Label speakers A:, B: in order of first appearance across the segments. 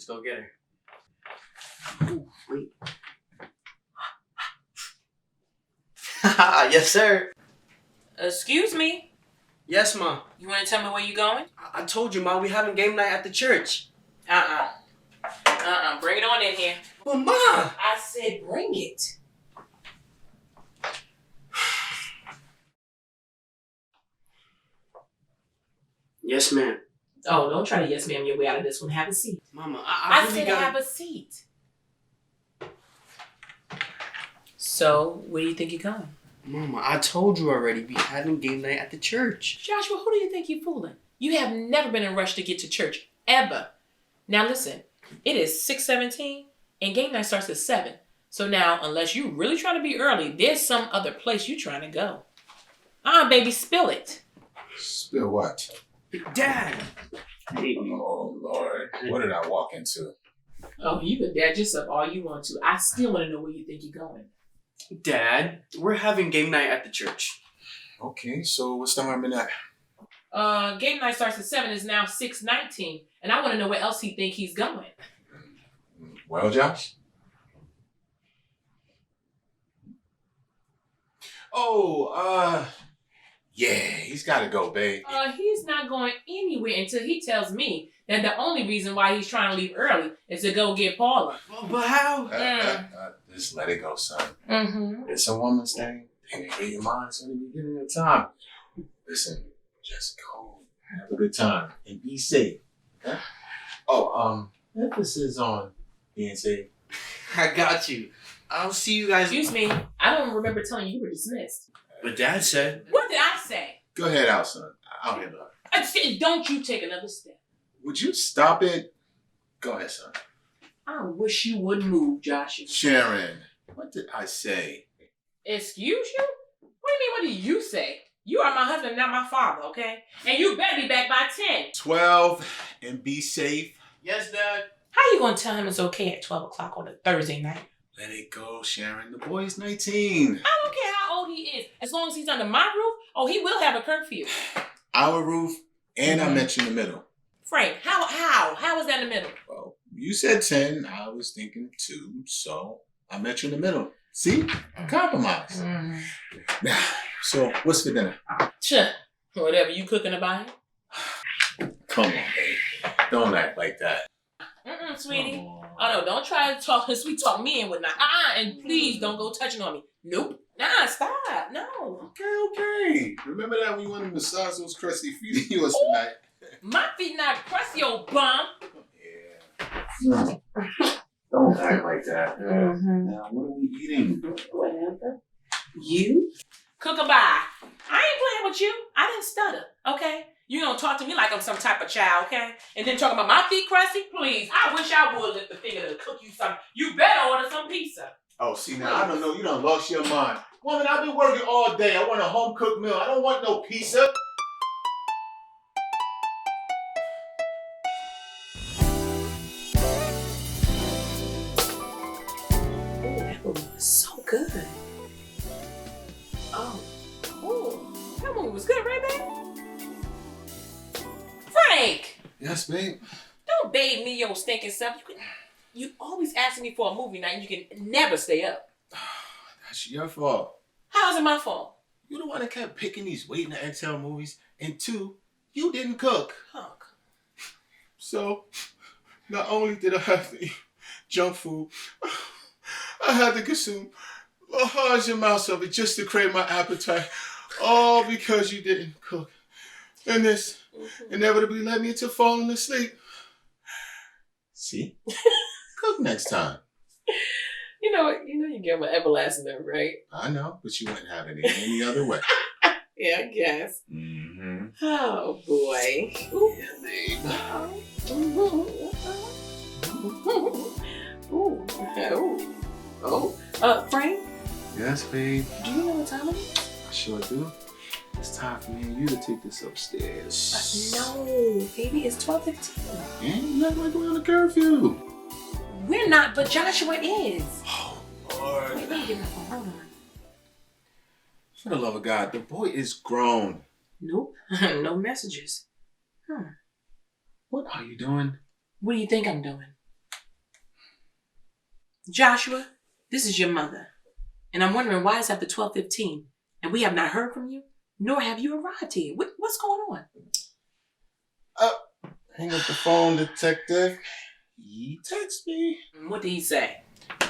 A: Let's go get her.
B: Ooh, wait.
A: Yes, sir.
C: Excuse me.
A: Yes, Ma.
C: You want to tell me where you going?
A: I told you, Ma, we having game night at the church.
C: Bring it on in here.
A: But Ma!
C: I said bring it.
A: Yes, ma'am.
C: Oh, don't try to yes ma'am your way out of this one. Have a seat.
A: Mama, I really
C: said
A: gotta...
C: have a seat. So, where do you think you're going?
A: Mama, I told you already, we having game night at the church.
C: Joshua, who do you think you're fooling? You have never been in a rush to get to church, ever. Now listen, it is 6:17 and game night starts at 7. So now, unless you really trying to be early, there's some other place you trying to go. Baby, spill it.
D: Spill what?
A: Dad!
D: Oh, Lord. What did I walk into?
C: Oh, you can dad yourself all you want to. I still want to know where you think you're going.
A: Dad, we're having game night at the church.
D: Okay, so what's the harm in that?
C: Game night starts at 7. It's now 6:19, and I want to know where else he think he's going.
D: Well, Josh? Oh, yeah, he's got to go, babe.
C: He's not going anywhere until he tells me that the only reason why he's trying to leave early is to go get Paula.
A: But how?
D: Just let it go, son.
C: Mm-hmm.
D: It's a woman's thing. They get your mind so you get in the time. Listen, just go have a good time and be safe. Okay? Oh, emphasis on being safe.
A: I got you. I'll see you guys.
C: Excuse me. I don't remember telling you you were dismissed.
A: But Dad said...
C: What did I say?
D: Go ahead out, son. I'll handle it.
C: Don't you take another step.
D: Would you stop it? Go ahead, son.
C: I wish you wouldn't move, Joshua.
D: Sharon, what did I say?
C: Excuse you? What do you mean, what did you say? You are my husband, not my father, okay? And you better be back by 10.
D: 12 and be safe.
A: Yes, Dad.
C: How you gonna tell him it's okay at 12 o'clock on a Thursday night?
D: Let it go, Sharon. The boy's 19.
C: I don't care how old he is. As long as he's under my roof, he will have a curfew.
D: Our roof, and I mentioned the middle.
C: Frank, how is that in the middle?
D: Well, you said 10. I was thinking 2, so I met you in the middle. See? Compromise.
C: Mm-hmm.
D: Now, so what's for dinner?
C: Whatever you cooking about.
D: Come on, babe. Don't act like that.
C: Sweetie. Oh no, don't try to talk sweet talk me and whatnot. And please don't go touching on me. Nope. Nah, stop. No.
D: Okay. Remember that when you wanted to massage those crusty feet of yours tonight?
C: My feet not crusty, old bum.
D: Yeah. Don't act like that. Mm-hmm. Now, what are we eating?
C: Whatever. You? Cook-a-bye. I ain't playing with you. I didn't stutter, okay? You don't talk to me like I'm some type of child, okay? And then talking about my feet crusty? Please, I wish I would lift the finger to cook you something. You better order some pizza.
D: Oh, see, now, I don't know. You done lost your mind. Woman, I've been working all day. I want a home-cooked meal. I don't want no pizza.
C: Oh, that movie was so good. That movie was good, right, babe? Frank!
D: Yes, babe.
C: Don't babe me your stinking self. You always asking me for a movie night and you can never stay up.
D: That's your fault.
C: How is it my fault?
D: You the one that kept picking these waiting to exhale movies. And 2, you didn't cook.
C: Hunk.
D: So, not only did I have to eat junk food, I had to consume large amounts of it just to crave my appetite. All because you didn't cook. And this inevitably led me into falling asleep. See? Cook next time.
C: You know you get my everlasting number, right?
D: I know, but you wouldn't have it any other way.
C: Yeah, I guess.
D: Mm-hmm.
C: Oh, boy.
D: Yeah, babe.
C: Frank?
D: Yes, babe.
C: Do you know what time it is?
D: I sure do. It's time for me and you to take this upstairs.
C: No, baby, it's 12:15.
D: And you act like we're on a curfew.
C: We're not, but Joshua is.
D: Oh, Lord.
C: Wait, let me get my phone. Hold on.
D: For the love of God, the boy is grown.
C: Nope. No messages.
D: What are you doing?
C: What do you think I'm doing? Joshua, this is your mother. And I'm wondering why it's after 12:15 and we have not heard from you, nor have you arrived here. What's going on?
D: Hang up the phone, detective. He texted me.
C: What did he say?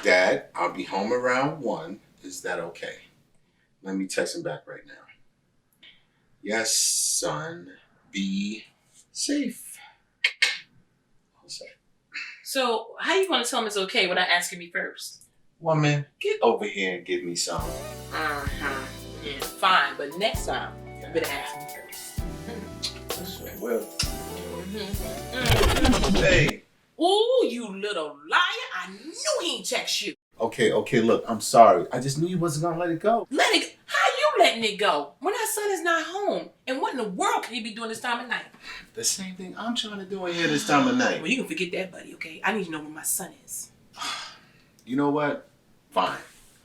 D: Dad, I'll be home around 1. Is that okay? Let me text him back right now. Yes, son. Be safe. I'll say.
C: So, how you going to tell him it's okay without asking me first?
D: Woman, get over here and give me some.
C: Uh-huh. Yeah, fine. But next time, you better ask me first.
D: I sure will.
C: Mm-hmm.
D: Hey.
C: Ooh, you little liar. I knew he ain't text you.
D: Okay, look, I'm sorry. I just knew you wasn't gonna let it go.
C: Let it go? How you letting it go when our son is not home? And what in the world can he be doing this time of night?
D: The same thing I'm trying to do in here this time of night.
C: Well, you can forget that, buddy, okay? I need to know where my son is.
D: You know what? Fine.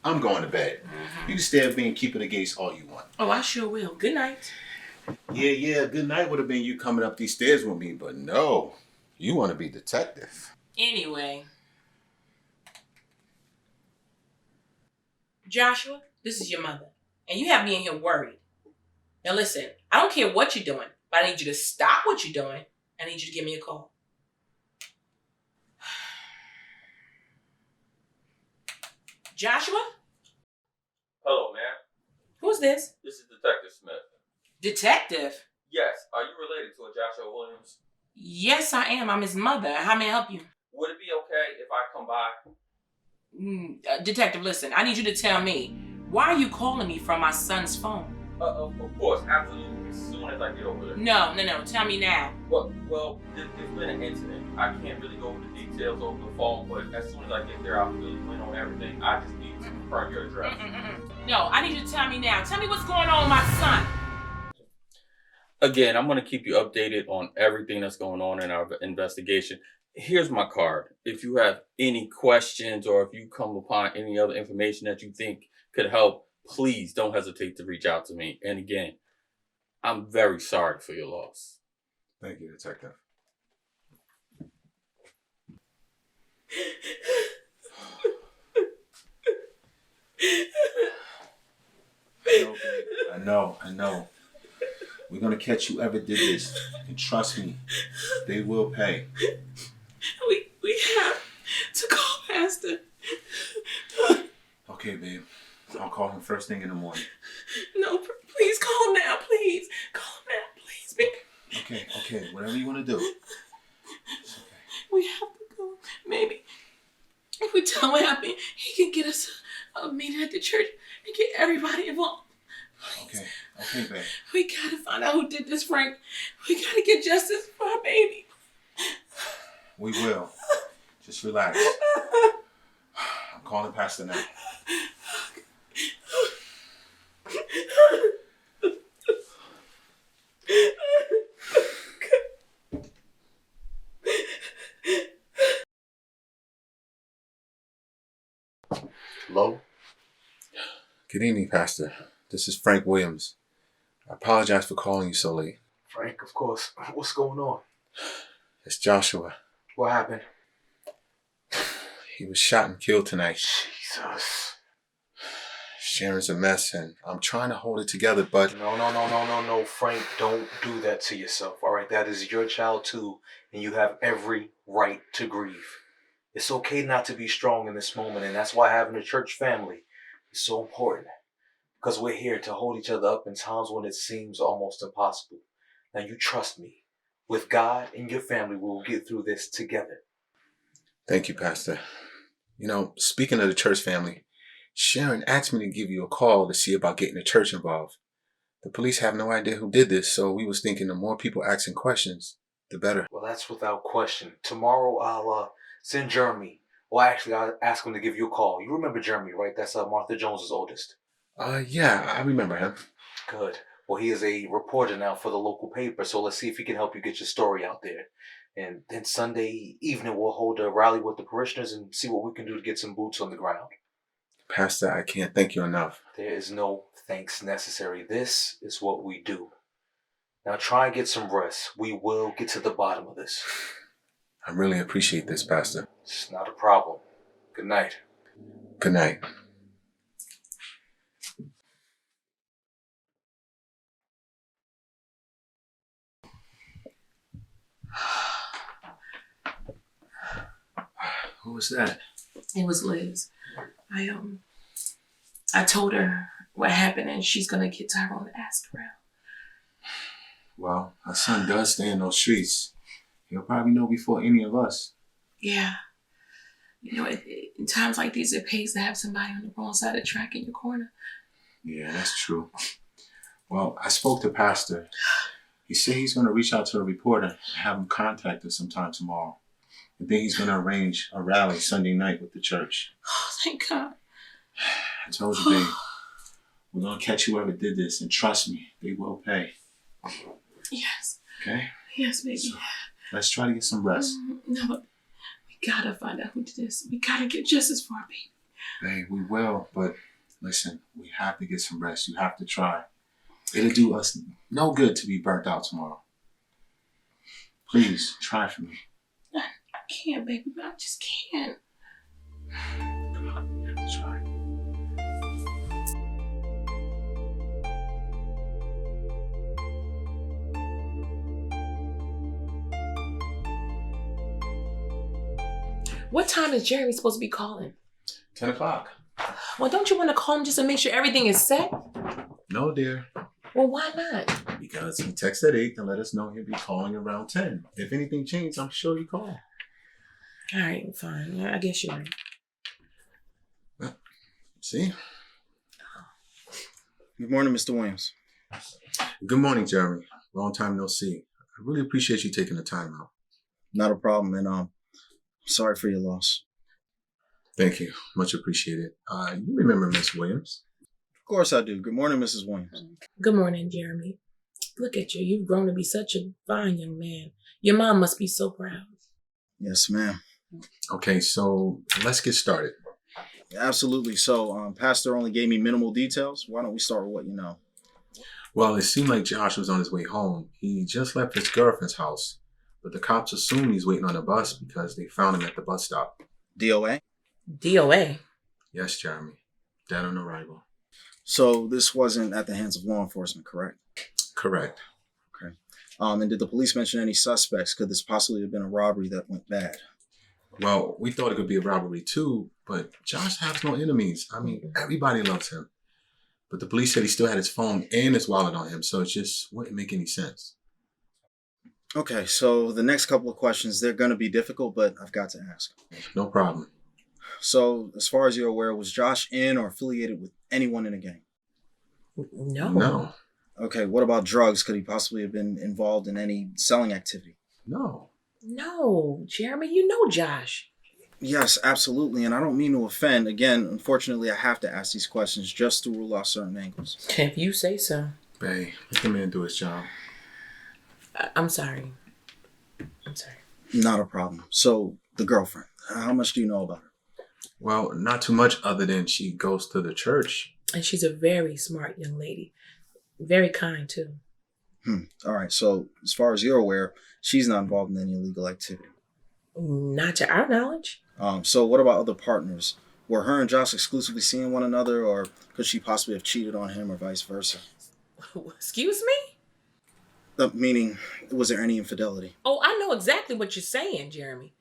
D: I'm going to bed. You can stay up being keeping the gates all you want.
C: Oh, I sure will. Good night.
D: Yeah. Good night would have been you coming up these stairs with me, but no. You want to be detective.
C: Anyway. Joshua, this is your mother. And you have me in here worried. Now listen, I don't care what you're doing, but I need you to stop what you're doing. I need you to give me a call. Joshua?
E: Hello, ma'am.
C: Who's this?
E: This is Detective Smith.
C: Detective?
E: Yes, are you related to a Joshua Williams?
C: Yes, I am. I'm his mother. How may I help you?
E: Would it be okay if I come by?
C: Detective, listen, I need you to tell me, why are you calling me from my son's phone?
E: Of course, absolutely. As soon as I get over there.
C: No. Tell me now.
E: Well, there's been an incident. I can't really go over the details over the phone, but as soon as I get there, I'll fill you in on everything. I just need to confirm your address.
C: No, I need you to tell me now. Tell me what's going on with my son.
E: Again, I'm going to keep you updated on everything that's going on in our investigation. Here's my card. If you have any questions or if you come upon any other information that you think could help, please don't hesitate to reach out to me. And again, I'm very sorry for your loss.
D: Thank you, detective. I know. We're gonna catch whoever did this. And trust me, they will pay.
C: We have to call Pastor.
D: Okay, babe. I'll call him first thing in the morning.
C: No, please call now, please. Call now, please, baby.
D: Okay. Whatever you want to do. It's okay.
C: We have to go. Maybe if we tell him what happened, he can get us a meeting at the church and get everybody involved.
D: Okay, babe.
C: We gotta find out who did this, Frank. We gotta get justice for our baby.
D: We will. Just relax. I'm calling Pastor now. Hello? Good evening, Pastor. This is Frank Williams. I apologize for calling you so late.
F: Frank, of course. What's going on?
D: It's Joshua.
F: What happened?
D: He was shot and killed tonight.
F: Jesus.
D: Sharon's a mess, and I'm trying to hold it together, but...
F: No, Frank, don't do that to yourself, all right? That is your child, too, and you have every right to grieve. It's okay not to be strong in this moment, and that's why having a church family is so important. Because we're here to hold each other up in times when it seems almost impossible. Now, you trust me. With God and your family, we will get through this together.
D: Thank you, Pastor. You know, speaking of the church family, Sharon asked me to give you a call to see about getting the church involved. The police have no idea who did this, so we was thinking the more people asking questions, the better.
F: Well, that's without question. Tomorrow, I'll send Jeremy. Well, actually, I'll ask him to give you a call. You remember Jeremy, right? That's Martha Jones's oldest.
D: Yeah, I remember him.
F: Good. Well, he is a reporter now for the local paper, so let's see if he can help you get your story out there. And then Sunday evening, we'll hold a rally with the parishioners and see what we can do to get some boots on the ground.
D: Pastor, I can't thank you enough.
F: There is no thanks necessary. This is what we do. Now try and get some rest. We will get to the bottom of this.
D: I really appreciate this, Pastor.
F: It's not a problem. Good night.
D: Good night. Who was that?
C: It was Liz. I told her what happened and she's gonna get Tyrone to ask around.
D: Well, our son does stay in those streets. He'll probably know before any of us.
C: Yeah. You know, in times like these, it pays to have somebody on the wrong side of the track in your corner.
D: Yeah, that's true. Well, I spoke to Pastor. He said he's going to reach out to a reporter and have him contact us sometime tomorrow. And then he's going to arrange a rally Sunday night with the church.
C: Oh, thank God.
D: I told you, babe, we're going to catch whoever did this. And trust me, they will pay.
C: Yes.
D: Okay?
C: Yes, baby.
D: So, let's try to get some rest.
C: No, but we gotta find out who did this. We gotta get justice for our baby.
D: Babe, we will, but listen, we have to get some rest. You have to try. It'll do us no good to be burnt out tomorrow. Please, try for me.
C: I can't, baby. I just can't.
D: Come on, you have to try.
C: What time is Jeremy supposed to be calling?
D: 10 o'clock.
C: Well, don't you want to call him just to make sure everything is set?
D: No, dear.
C: Well, why not?
D: Because he texted at 8 and let us know he'll be calling around 10. If anything changed, I'm sure he'll call.
C: All right, fine. I guess you're right.
D: Well, see?
G: Good morning, Mr. Williams.
D: Good morning, Jeremy. Long time no see. I really appreciate you taking the time out.
G: Not a problem, and sorry for your loss.
D: Thank you. Much appreciated. You remember Miss Williams?
G: Of course I do. Good morning, Mrs. Williams.
C: Good morning, Jeremy. Look at you. You've grown to be such a fine young man. Your mom must be so proud.
G: Yes, ma'am.
D: Okay, so let's get started.
G: Absolutely. So, Pastor only gave me minimal details. Why don't we start with what you know?
D: Well, it seemed like Josh was on his way home. He just left his girlfriend's house, but the cops assume he's waiting on a bus because they found him at the bus stop.
G: DOA?
C: DOA?
D: Yes, Jeremy. Dead on arrival.
G: So this wasn't at the hands of law enforcement, correct?
D: Correct.
G: Okay. And did the police mention any suspects? Could this possibly have been a robbery that went bad?
D: Well, we thought it could be a robbery too, but Josh has no enemies. I mean, everybody loves him. But the police said he still had his phone and his wallet on him, so it just wouldn't make any sense.
G: Okay, so the next couple of questions, they're going to be difficult, but I've got to ask.
D: No problem.
G: So, as far as you're aware, was Josh in or affiliated with anyone in a gang?
C: No.
D: No.
G: Okay, what about drugs? Could he possibly have been involved in any selling activity?
D: No.
C: No, Jeremy, you know Josh.
G: Yes, absolutely, and I don't mean to offend. Again, unfortunately, I have to ask these questions just to rule out certain angles.
C: If you say so.
D: Babe, let the man do his job.
C: I'm sorry. I'm sorry.
G: Not a problem. So, the girlfriend, how much do you know about her?
D: Well, not too much other than she goes to the church.
C: And she's a very smart young lady. Very kind, too.
G: All right, so as far as you're aware, she's not involved in any illegal activity.
C: Not to our knowledge.
G: So what about other partners? Were her and Josh exclusively seeing one another, or could she possibly have cheated on him or vice versa?
C: Excuse me?
G: Meaning, was there any infidelity?
C: Oh, I know exactly what you're saying, Jeremy.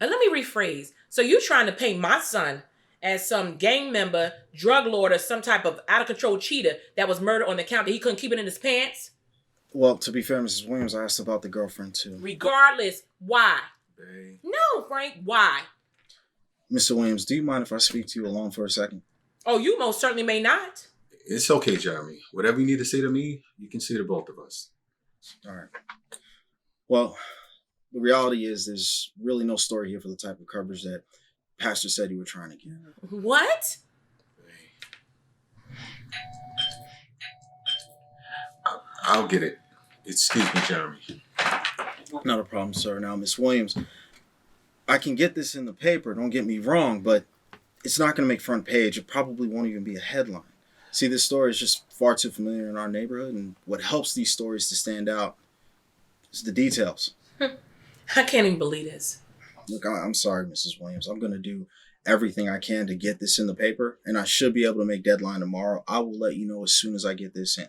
C: And let me rephrase. So you're trying to paint my son as some gang member, drug lord, or some type of out-of-control cheater that was murdered on the count that he couldn't keep it in his pants?
G: Well, to be fair, Mrs. Williams, I asked about the girlfriend, too.
C: Regardless, why?
D: Babe.
C: No, Frank, why?
G: Mr. Williams, do you mind if I speak to you alone for a second?
C: Oh, you most certainly may not.
D: It's okay, Jeremy. Whatever you need to say to me, you can say to both of us.
G: All right. Well, the reality is there's really no story here for the type of coverage that Pastor said you were trying to get.
C: What?
D: I'll get it. Excuse me, Jeremy.
G: Not a problem, sir. Now, Miss Williams, I can get this in the paper, don't get me wrong, but it's not going to make front page. It probably won't even be a headline. See, this story is just far too familiar in our neighborhood, and what helps these stories to stand out is the details.
C: I can't even believe this.
G: Look, I'm sorry, Mrs. Williams. I'm going to do everything I can to get this in the paper, and I should be able to make deadline tomorrow. I will let you know as soon as I get this in.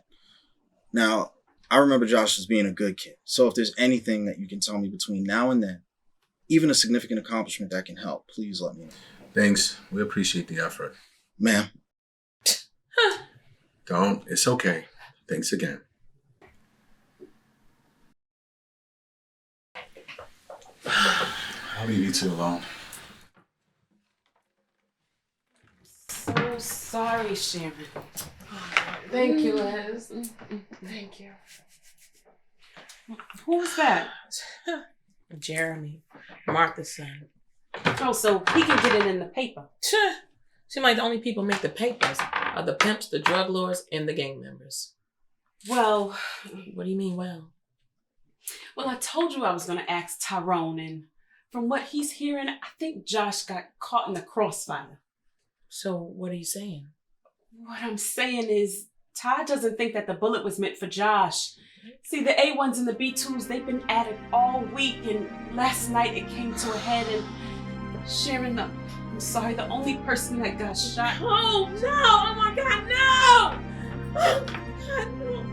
G: Now, I remember Josh as being a good kid, so if there's anything that you can tell me between now and then, even a significant accomplishment that can help, please let me know.
H: Thanks. We appreciate the effort.
G: Ma'am.
H: Don't. It's okay. Thanks again. I'll leave you two alone.
B: So sorry, Sharon.
C: Thank you, Liz. Thank you.
B: Who was that?
C: Jeremy, Martha's son.
B: Oh, so he can get it in the paper.
C: Seem like the only people make the papers are the pimps, the drug lords, and the gang members.
B: Well,
C: What do you mean, well?
B: I told you I was going to ask Tyrone, and from what he's hearing, I think Josh got caught in the crossfire.
C: So what are you saying?
B: What I'm saying is, Ty doesn't think that the bullet was meant for Josh. See, the A1s and the B2s, they've been at it all week, and last night it came to a head, and Sharon, I'm sorry, the only person that got shot.
C: Oh, no! Oh, my God, no! Oh, God, no.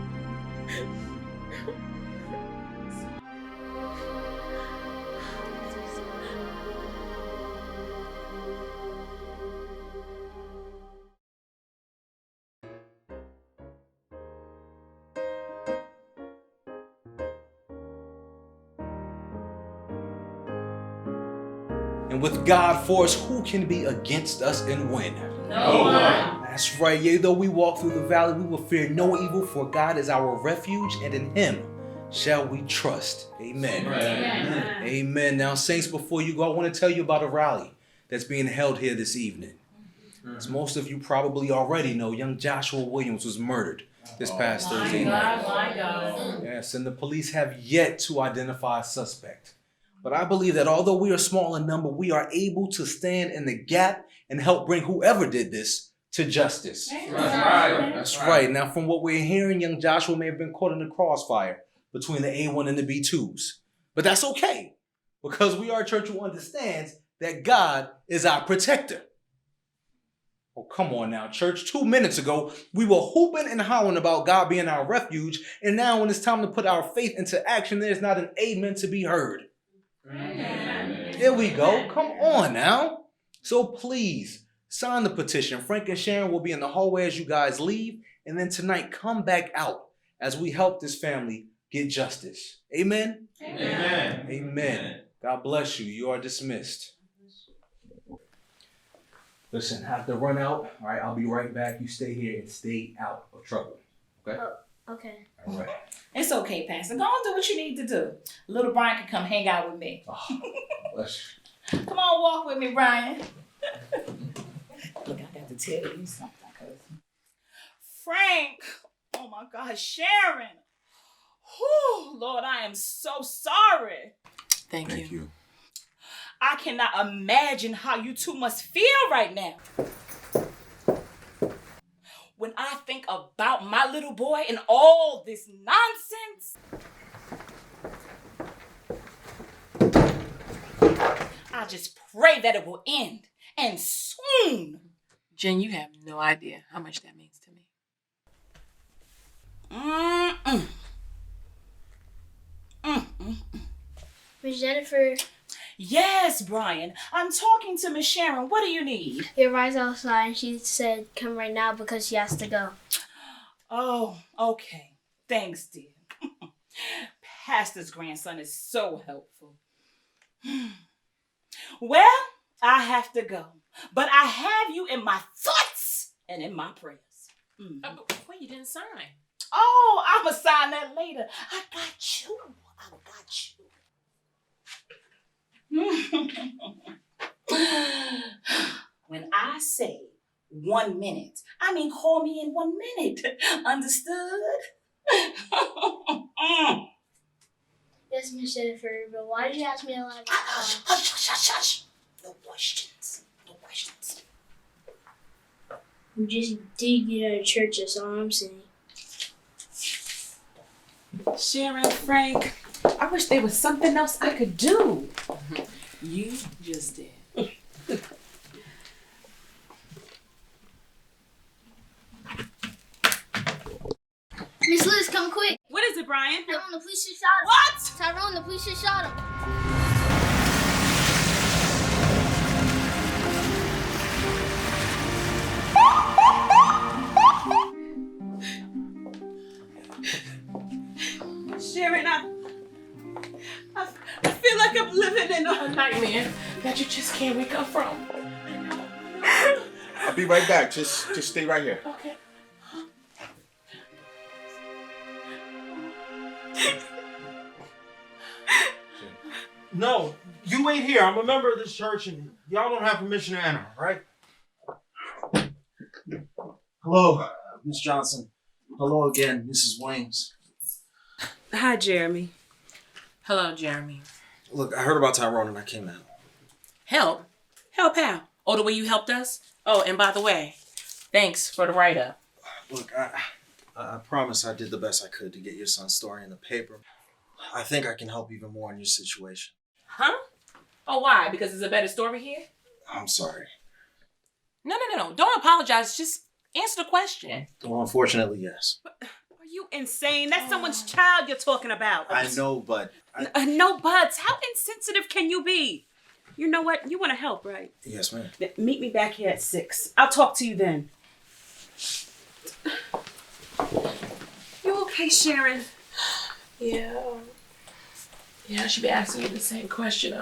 I: And with God for us, who can be against us and win?
C: No one.
I: That's right. Yea, though we walk through the valley, we will fear no evil, for God is our refuge, and in him shall we trust. Amen.
C: Amen.
I: Amen. Now, saints, before you go, I want to tell you about a rally that's being held here this evening. As most of you probably already know, young Joshua Williams was murdered this past Thursday night.
C: My God.
I: Yes, and the police have yet to identify a suspect. But I believe that although we are small in number, we are able to stand in the gap and help bring whoever did this to justice. That's right. Now, from what we're hearing, young Joshua may have been caught in the crossfire between the A1 and the B2s. But that's okay, because we are a church who understands that God is our protector. Oh, come on now, church. 2 minutes ago, we were hooping and hollering about God being our refuge, and now when it's time to put our faith into action, there's not an amen to be heard.
C: Amen.
I: Here we go. Come on now. So please, sign the petition. Frank and Sharon will be in the hallway as you guys leave, and then tonight, come back out as we help this family get justice. Amen?
C: Amen.
I: Amen. God bless you. You are dismissed. Listen, I have to run out. All right, I'll be right back. You stay here and stay out of trouble. Okay?
J: Okay.
I: All right.
K: It's okay, Pastor. Go on, do what you need to do. Little Brian can come hang out with me.
I: Oh, bless you.
K: Come on, walk with me, Brian. Look, I got to tell you something, cousin. Frank! Oh my God, Sharon! Whew, Lord, I am so sorry.
C: Thank you.
K: I cannot imagine how you two must feel right now. When I think about my little boy and all this nonsense, I just pray that it will end, and soon.
C: Jen, you have no idea how much that means to me.
J: Miss Jennifer,
K: Yes, Brian. I'm talking to Miss Sharon. What do you need?
J: your ride's outside and she said come right now because she has to go.
K: Oh, okay. Thanks, dear. Pastor's grandson is so helpful. Well, I have to go. But I have you in my thoughts and in my prayers.
C: Wait, you didn't sign.
K: Oh, I'm going to sign that later. I got you. I got you. When I say 1 minute, I mean call me in 1 minute. Understood?
J: Yes, Miss Jennifer, but why did you ask me to lie?
K: Hush, hush, hush, hush, hush. No questions. No questions.
J: You just did get out of church, that's all I'm saying.
B: Sharon, Frank, I wish there was something else I could do. You just did.
J: the police just shot him.
K: What?
J: Tyrone, the police just shot him.
B: Sharon, I feel like I'm living in
C: A nightmare that you just can't wake up from.
D: I'll be right back. Just stay right here.
C: Okay.
G: No, you wait here. I'm a member of this church, and y'all don't have permission to enter, right? Hello, Miss Johnson. Hello again, Mrs. Williams.
B: Hi, Jeremy.
C: Hello, Jeremy.
G: Look, I heard about Tyrone and I came out.
C: Help? Help how? Oh, the way you helped us? Oh, and by the way, thanks for the write-up.
G: Look, I promise I did the best I could to get your son's story in the paper. I think I can help even more in your situation.
C: Huh? Oh, why? Because there's a better story here?
G: I'm sorry.
C: No. Don't apologize. Just answer the question.
G: Well, unfortunately, yes.
B: Are you insane? That's someone's child you're talking about.
G: I know, but...
B: No buts. How insensitive can you be? You know what? You want to help, right?
G: Yes, ma'am.
B: Meet me back here at 6. I'll talk to you then. You okay, Sharon?
C: Yeah, I should be asking you the same question.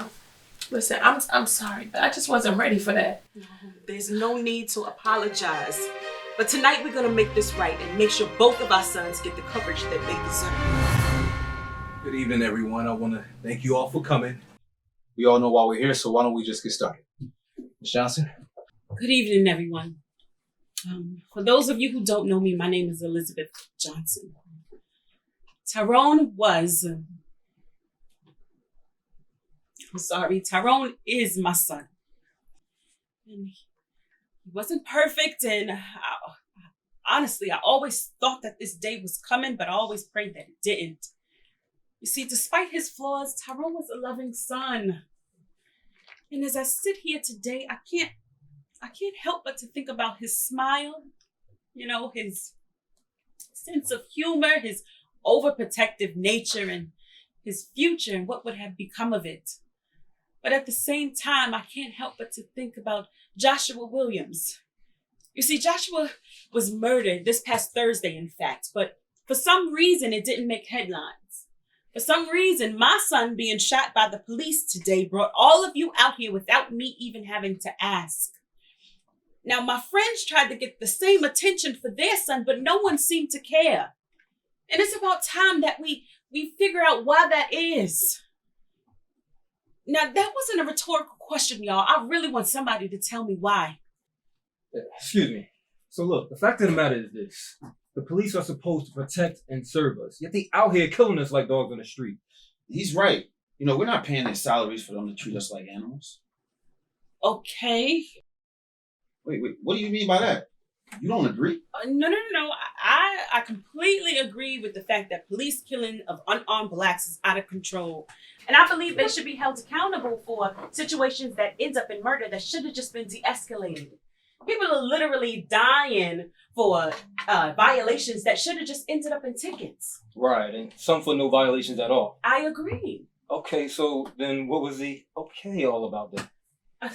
C: Listen, I'm sorry, but I just wasn't ready for that.
B: No, there's no need to apologize. But tonight we're going to make this right and make sure both of our sons get the coverage that they deserve.
I: Good evening, everyone. I want to thank you all for coming. We all know why we're here, so why don't we just get started? Ms. Johnson?
B: Good evening, everyone. For those of you who don't know me, my name is Elizabeth Johnson. Tyrone is my son. And he wasn't perfect, and honestly, I always thought that this day was coming, but I always prayed that it didn't. You see, despite his flaws, Tyrone was a loving son. And as I sit here today, I can't help but to think about his smile, his sense of humor, his overprotective nature, and his future and what would have become of it. But at the same time, I can't help but to think about Joshua Williams. You see, Joshua was murdered this past Thursday, in fact, but for some reason, it didn't make headlines. For some reason, my son being shot by the police today brought all of you out here without me even having to ask. Now, my friends tried to get the same attention for their son, but no one seemed to care. And it's about time that we figure out why that is. Now, that wasn't a rhetorical question, y'all. I really want somebody to tell me why.
L: Excuse me. So look, the fact of the matter is this. The police are supposed to protect and serve us, yet they out here killing us like dogs on the street.
M: He's right. We're not paying their salaries for them to treat us like animals.
B: Okay.
M: Wait, what do you mean by that? You don't agree?
B: No. I completely agree with the fact that police killing of unarmed blacks is out of control. And I believe they should be held accountable for situations that end up in murder that should have just been de-escalated. People are literally dying for violations that should have just ended up in tickets.
L: Right, and some for no violations at all.
B: I agree.
L: Okay, so then what was the okay all about then?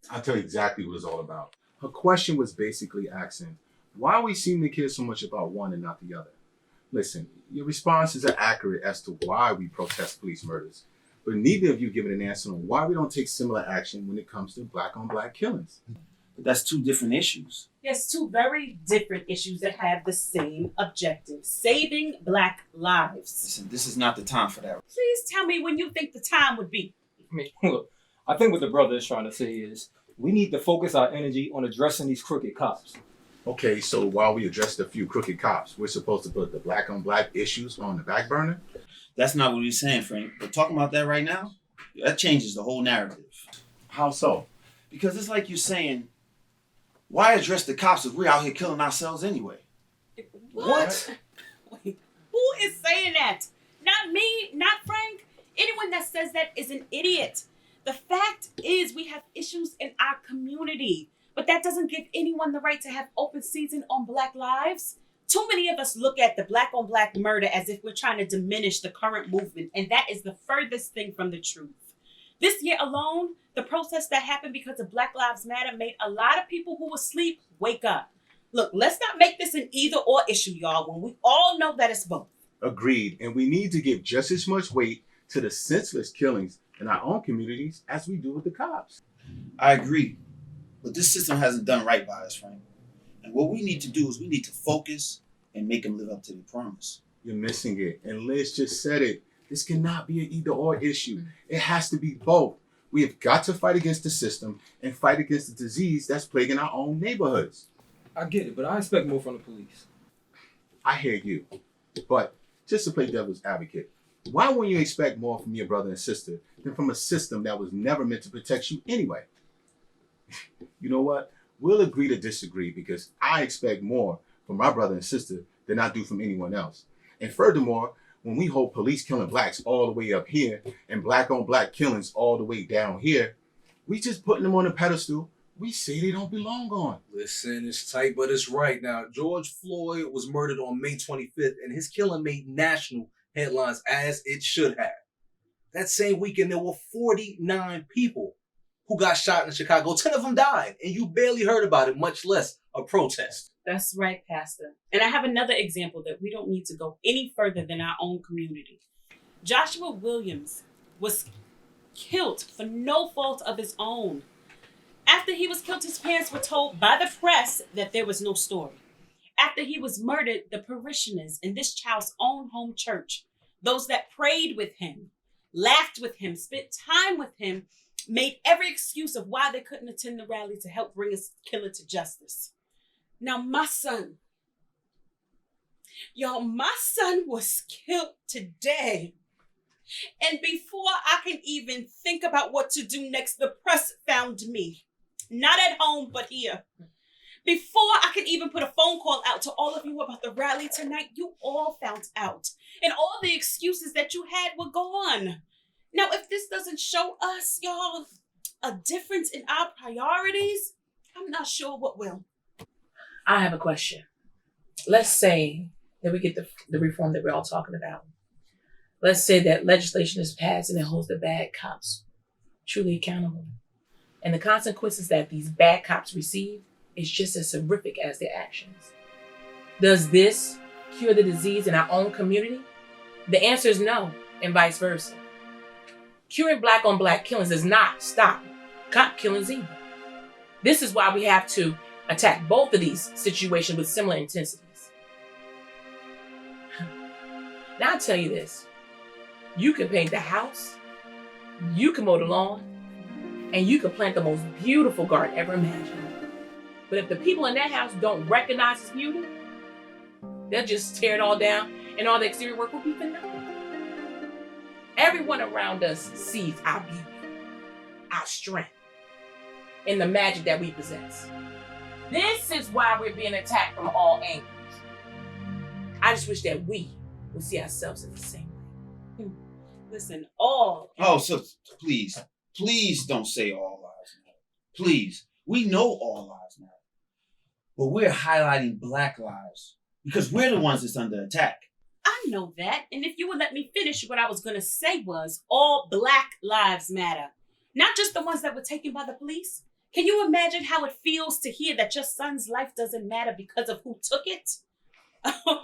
D: I'll tell you exactly what it's all about. Her question was basically asking, why we seem to care so much about one and not the other? Listen, your responses are accurate as to why we protest police murders, but neither of you given an answer on why we don't take similar action when it comes to black-on-black killings.
M: But that's two different issues.
B: Yes, two very different issues that have the same objective: saving black lives.
M: Listen, this is not the time for that.
B: Please tell me when you think the time would be.
L: I mean, look, I think what the brother is trying to say is we need to focus our energy on addressing these crooked cops.
D: Okay, so while we address the few crooked cops, we're supposed to put the black-on-black issues on the back burner?
M: That's not what he's saying, Frank. But talking about that right now, that changes the whole narrative.
D: How so?
M: Because it's like you're saying, why address the cops if we're out here killing ourselves anyway?
B: What? Wait, who is saying that? Not me, not Frank. Anyone that says that is an idiot. The fact is we have issues in our community, but that doesn't give anyone the right to have open season on black lives. Too many of us look at the black on black murder as if we're trying to diminish the current movement, and that is the furthest thing from the truth. This year alone, the protests that happened because of Black Lives Matter made a lot of people who were asleep wake up. Look, let's not make this an either or issue, y'all, when we all know that it's both.
D: Agreed, and we need to give just as much weight to the senseless killings in our own communities as we do with the cops.
M: I agree. But this system hasn't done right by us, Frank. And what we need to do is we need to focus and make them live up to their promise.
D: You're missing it, and Liz just said it. This cannot be an either or issue. It has to be both. We have got to fight against the system and fight against the disease that's plaguing our own neighborhoods.
L: I get it, but I expect more from the police.
D: I hear you. But just to play devil's advocate, why wouldn't you expect more from your brother and sister than from a system that was never meant to protect you anyway? You know what? We'll agree to disagree because I expect more from my brother and sister than I do from anyone else. And furthermore, when we hold police killing blacks all the way up here and black on black killings all the way down here, we just putting them on a pedestal we say they don't belong on.
I: Listen, it's tight, but it's right. Now, George Floyd was murdered on May 25th, and his killing made national headlines as it should have. That same weekend, there were 49 people who got shot in Chicago. 10 of them died, and you barely heard about it, much less a protest.
B: That's right, Pastor. And I have another example that we don't need to go any further than our own community. Joshua Williams was killed for no fault of his own. After he was killed, his parents were told by the press that there was no story. After he was murdered, the parishioners in this child's own home church, those that prayed with him, laughed with him, spent time with him, made every excuse of why they couldn't attend the rally to help bring his killer to justice. Now, my son was killed today. And before I can even think about what to do next, the press found me. Not at home, but here. Before I could even put a phone call out to all of you about the rally tonight, you all found out. And all the excuses that you had were gone. Now, if this doesn't show us, y'all, a difference in our priorities, I'm not sure what will.
C: I have a question. Let's say that we get the reform that we're all talking about. Let's say that legislation is passed and it holds the bad cops truly accountable. And the consequences that these bad cops receive is just as horrific as their actions. Does this cure the disease in our own community? The answer is no, and vice versa. Curing black on black killings does not stop cop killings either. This is why we have to attack both of these situations with similar intensities. Now I'll tell you this. You can paint the house, you can mow the lawn, and you can plant the most beautiful garden ever imagined. But if the people in that house don't recognize its beauty, they'll just tear it all down and all the exterior work will be for nothing. Everyone around us sees our beauty, our strength, and the magic that we possess. This is why we're being attacked from all angles. I just wish that we would see ourselves in the same way.
B: Listen, all.
M: Oh, so please don't say all lives matter. Please. We know all lives matter. But we're highlighting black lives because we're the ones that's under attack.
B: I know that. And if you would let me finish, what I was going to say was all black lives matter. Not just the ones that were taken by the police. Can you imagine how it feels to hear that your son's life doesn't matter because of who took it?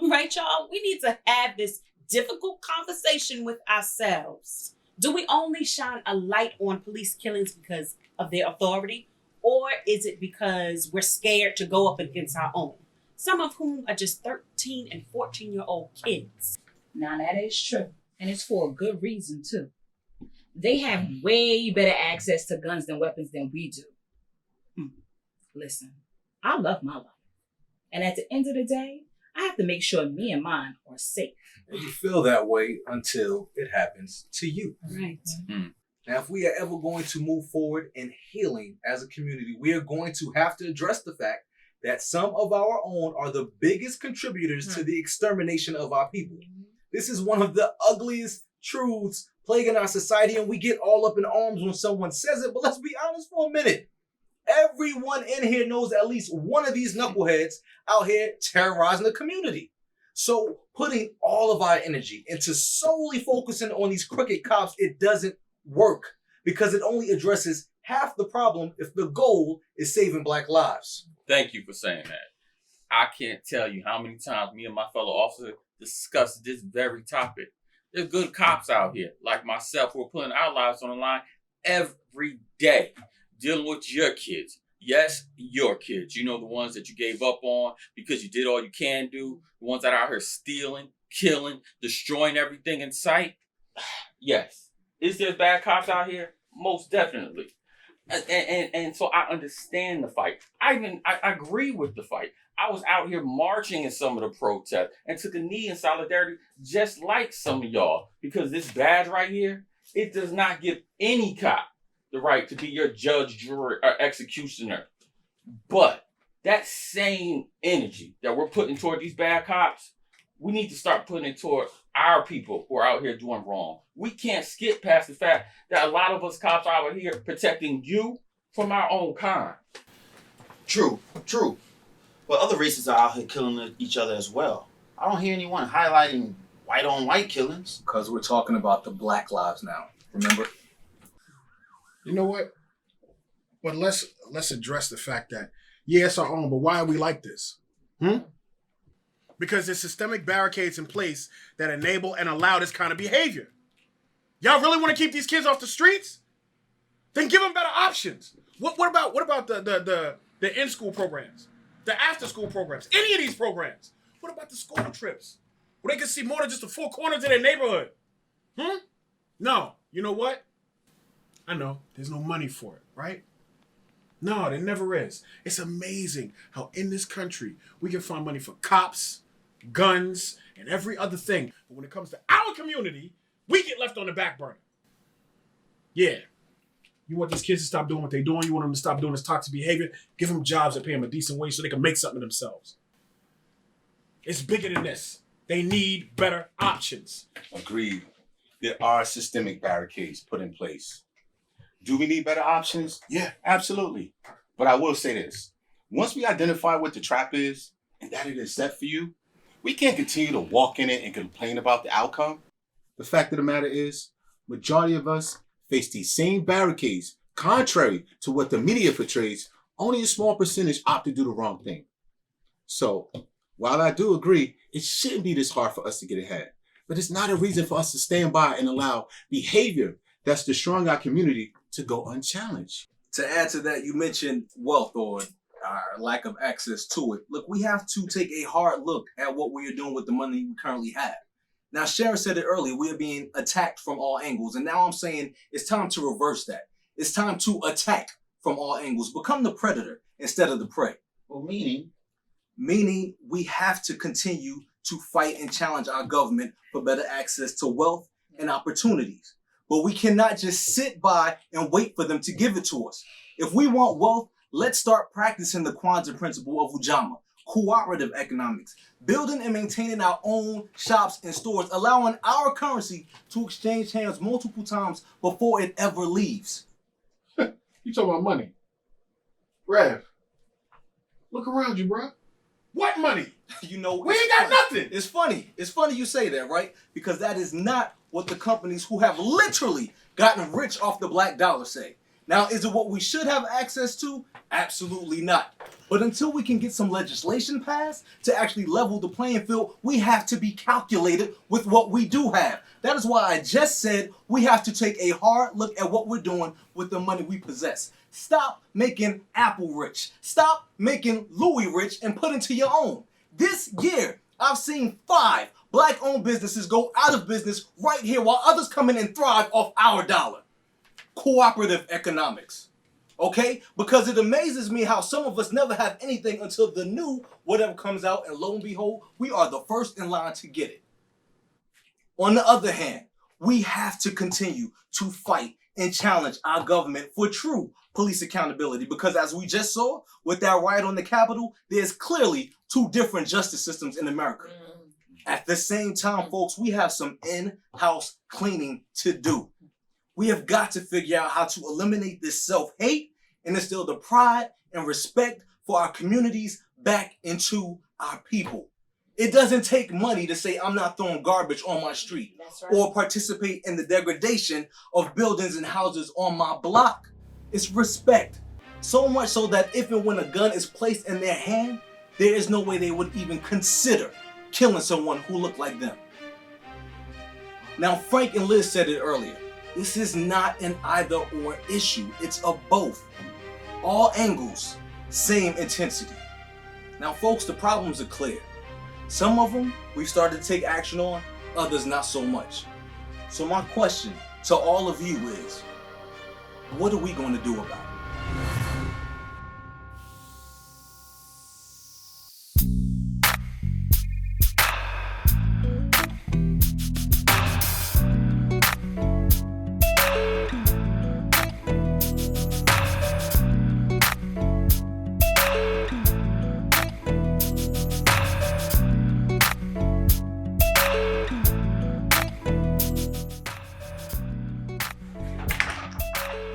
B: Right, y'all? We need to have this difficult conversation with ourselves. Do we only shine a light on police killings because of their authority? Or is it because we're scared to go up against our own? Some of whom are just 13 and 14-year-old kids.
K: Now that is true. And it's for a good reason too. They have way better access to guns and weapons than we do. Listen, I love my life. And at the end of the day, I have to make sure me and mine are safe.
I: And you feel that way until it happens to you.
B: Right.
I: Now, if we are ever going to move forward in healing as a community, we are going to have to address the fact that some of our own are the biggest contributors to the extermination of our people. This is one of the ugliest truths plaguing our society, and we get all up in arms when someone says it, but let's be honest for a minute. Everyone in here knows at least one of these knuckleheads out here terrorizing the community. So putting all of our energy into solely focusing on these crooked cops, it doesn't work because it only addresses half the problem if the goal is saving black lives.
E: Thank you for saying that. I can't tell you how many times me and my fellow officer discussed this very topic. There's good cops out here, like myself, who are putting our lives on the line every day, dealing with your kids. Yes, your kids. You know, the ones that you gave up on because you did all you can do. The ones that are out here stealing, killing, destroying everything in sight. Yes. Is there bad cops out here? Most definitely. And so I understand the fight. I agree with the fight. I was out here marching in some of the protests and took a knee in solidarity just like some of y'all. Because this badge right here, it does not give any cop the right to be your judge, jury, or executioner. But that same energy that we're putting toward these bad cops, we need to start putting it toward our people who are out here doing wrong. We can't skip past the fact that a lot of us cops are out here protecting you from our own kind.
M: True. But other races are out here killing each other as well. I don't hear anyone highlighting white on white killings.
I: Because we're talking about the black lives now, remember?
N: You know what? But let's address the fact that, yeah, it's our own, but why are we like this? Because there's systemic barricades in place that enable and allow this kind of behavior. Y'all really want to keep these kids off the streets? Then give them better options. What about the in-school programs? The after-school programs? Any of these programs? What about the school trips? Where they can see more than just the four corners of their neighborhood? No. You know what? I know. There's no money for it, right? No, there never is. It's amazing how in this country we can find money for cops, guns, and every other thing. But when it comes to our community, we get left on the back burner. Yeah. You want these kids to stop doing what they're doing. You want them to stop doing this toxic behavior. Give them jobs that pay them a decent wage so they can make something of themselves. It's bigger than this. They need better options.
H: Agreed. There are systemic barricades put in place. Do we need better options? Yeah, absolutely. But I will say this. Once we identify what the trap is and that it is set for you, we can't continue to walk in it and complain about the outcome. The fact of the matter is, majority of us face these same barricades. Contrary to what the media portrays, only a small percentage opt to do the wrong thing. So, while I do agree, it shouldn't be this hard for us to get ahead. But it's not a reason for us to stand by and allow behavior that's destroying our community to go unchallenged.
I: To add to that, you mentioned wealth or our lack of access to it. Look, we have to take a hard look at what we are doing with the money we currently have. Now, Sharon said it earlier, we are being attacked from all angles. And now I'm saying it's time to reverse that. It's time to attack from all angles. Become the predator instead of the prey.
M: Well, meaning
I: we have to continue to fight and challenge our government for better access to wealth and opportunities. But we cannot just sit by and wait for them to give it to us. If we want wealth, let's start practicing the Kwanzaa principle of Ujamaa, cooperative economics, building and maintaining our own shops and stores, allowing our currency to exchange hands multiple times before it ever leaves.
N: You talking about money? Rev, look around you, bro. What money?
I: You know,
N: we ain't got nothing.
I: It's funny. It's funny you say that, right? Because that is not what the companies who have literally gotten rich off the black dollar say. Now, is it what we should have access to? Absolutely not. But until we can get some legislation passed to actually level the playing field, we have to be calculated with what we do have. That is why I just said we have to take a hard look at what we're doing with the money we possess. Stop making Apple rich. Stop making Louis rich and put into your own. This year, I've seen 5 black-owned businesses go out of business right here while others come in and thrive off our dollar. Cooperative economics. Okay? Because it amazes me how some of us never have anything until the new whatever comes out, and lo and behold, we are the first in line to get it. On the other hand, we have to continue to fight and challenge our government for true police accountability, because as we just saw with that riot on the Capitol, there's clearly 2 different justice systems in America. At the same time, folks, we have some in-house cleaning to do. We have got to figure out how to eliminate this self-hate and instill the pride and respect for our communities back into our people. It doesn't take money to say I'm not throwing garbage on my street or participate in the degradation of buildings and houses on my block. It's respect. So much so that if and when a gun is placed in their hand, there is no way they would even consider killing someone who looked like them. Now, Frank and Liz said it earlier. This is not an either or issue. It's a both. All angles, same intensity. Now, folks, the problems are clear. Some of them we've started to take action on, others not so much. So my question to all of you is, what are we going to do about it?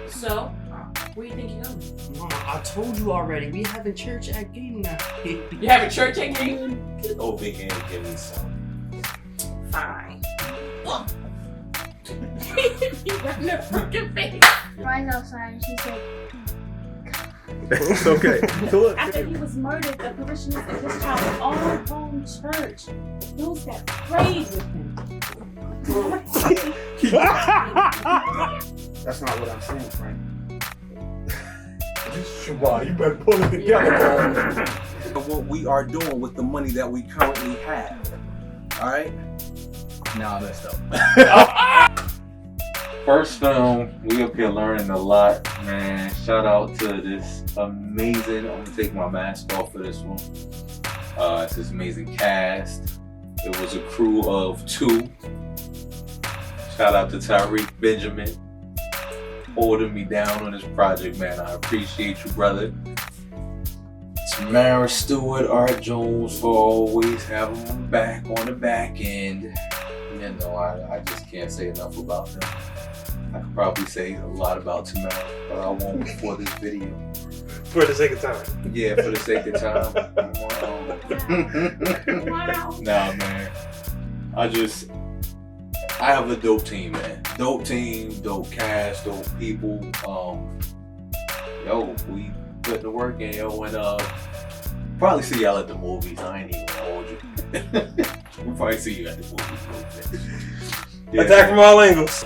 B: So, where do you think you're going?
A: Mama, I told you already. We having church at game night.
B: You having church at game?
F: Get over here and give me some.
B: Fine. You got no freaking face.
J: Ryan's outside and she said,
N: It's okay.
B: After he was murdered, the parishioners at this child's own home church, those that prayed with him.
N: That's not what I'm saying, Frank. Siobhan, you better pull it together.
I: What we are doing with the money that we currently have. All right? Now I messed up.
F: First film, we up here learning a lot, man. Shout out to this amazing, I'm gonna take my mask off for this one. It's this amazing cast. It was a crew of 2. Shout out to Tyreek Benjamin, holding me down on this project, man. I appreciate you, brother. Tamara Stewart, Art Jones for always having my back on the back end. You know, I just can't say enough about them. I could probably say a lot about Tamara, but I won't before this video.
N: For the sake of time.
F: Yeah, for the sake of time.
B: Wow.
F: Nah, man. I have a dope team, man. Dope team, dope cast, dope people. Yo, we put the work in, yo, and probably see y'all at the movies. I ain't even gonna hold you. We'll probably see you at the movies. Yeah.
N: Attack from all angles.